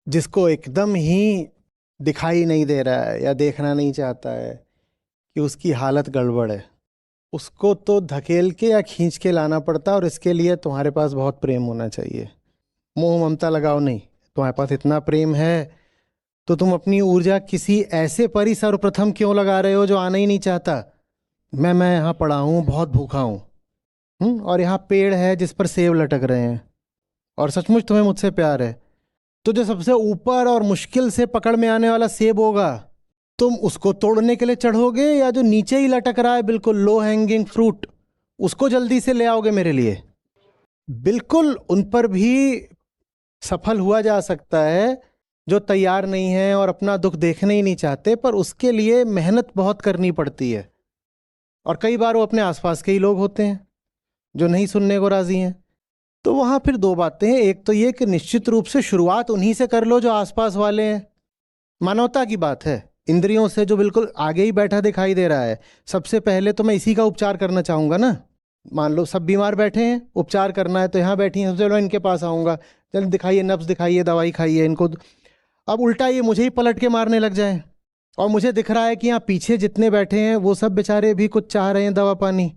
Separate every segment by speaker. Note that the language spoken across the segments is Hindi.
Speaker 1: जिसको एकदम ही दिखाई नहीं दे रहा है या देखना नहीं चाहता है कि उसकी हालत गड़बड़ है, उसको तो धकेल के या खींच के लाना पड़ता है। और इसके लिए तुम्हारे पास बहुत प्रेम होना चाहिए, मोह ममता लगाओ नहीं। तुम्हारे पास इतना प्रेम है तो तुम अपनी ऊर्जा किसी ऐसे पर ही सर्वप्रथम क्यों लगा रहे हो जो आना ही नहीं चाहता। मैं यहाँ पड़ा हूँ, बहुत भूखा हूँ, और यहाँ पेड़ है जिस पर सेब लटक रहे हैं, और सचमुच तुम्हें मुझसे प्यार है, तो जो सबसे ऊपर और मुश्किल से पकड़ में आने वाला सेब होगा, तुम उसको तोड़ने के लिए चढ़ोगे, या जो नीचे ही लटक रहा है बिल्कुल लो हैंगिंग फ्रूट, उसको जल्दी से ले आओगे मेरे लिए। बिल्कुल उन पर भी सफल हुआ जा सकता है जो तैयार नहीं है और अपना दुख देखने ही नहीं चाहते, पर उसके लिए मेहनत बहुत करनी पड़ती है। और कई बार वो अपने आसपास के ही लोग होते हैं जो नहीं सुनने को राजी हैं। तो वहाँ फिर दो बातें हैं, एक तो ये कि निश्चित रूप से शुरुआत उन्हीं से कर लो जो आसपास वाले हैं। मानवता की बात है, इंद्रियों से जो बिल्कुल आगे ही बैठा दिखाई दे रहा है, सबसे पहले तो मैं इसी का उपचार करना चाहूँगा ना। मान लो सब बीमार बैठे हैं, उपचार करना है तो यहाँ बैठी हैं, सबसे पहले इनके पास आऊँगा, चल दिखाइए नब्ज, दिखाइए दवाई, खाइए इनको। अब उल्टा ये मुझे ही पलट के मारने लग जाए, और मुझे दिख रहा है कि यहाँ पीछे जितने बैठे हैं वो सब बेचारे भी कुछ चाह रहे हैं दवा पानी,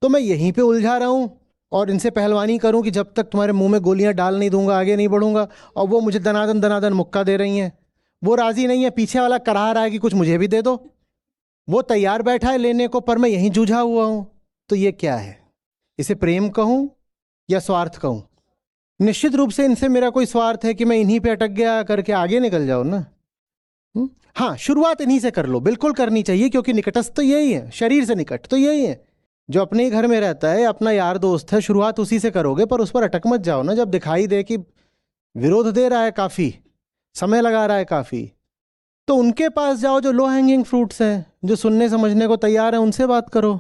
Speaker 1: तो मैं यहीं पे उलझा रहा हूँ और इनसे पहलवानी करूँ कि जब तक तुम्हारे मुंह में गोलियां डाल नहीं दूंगा आगे नहीं बढ़ूंगा। और वो मुझे दनादन दनादन मुक्का दे रही हैं, वो राजी नहीं है, पीछे वाला कराह रहा है कि कुछ मुझे भी दे दो, वो तैयार बैठा है लेने को, पर मैं यहीं जूझा हुआ हूँ। तो ये क्या है, इसे प्रेम कहूँ या स्वार्थ कहूँ? निश्चित रूप से इनसे मेरा कोई स्वार्थ है कि मैं इन्हीं पे अटक गया करके आगे निकल जाऊँ ना। हाँ, शुरुआत इन्हीं से कर लो, बिल्कुल करनी चाहिए, क्योंकि निकटस्थ तो यही है, शरीर से निकट तो यही है। जो अपने ही घर में रहता है, अपना यार दोस्त है, शुरुआत उसी से करोगे, पर उस पर अटक मत जाओ ना। जब दिखाई दे कि विरोध दे रहा है, काफ़ी समय लगा रहा है काफ़ी, तो उनके पास जाओ जो लो हैंगिंग फ्रूट्स हैं, जो सुनने समझने को तैयार है, उनसे बात करो।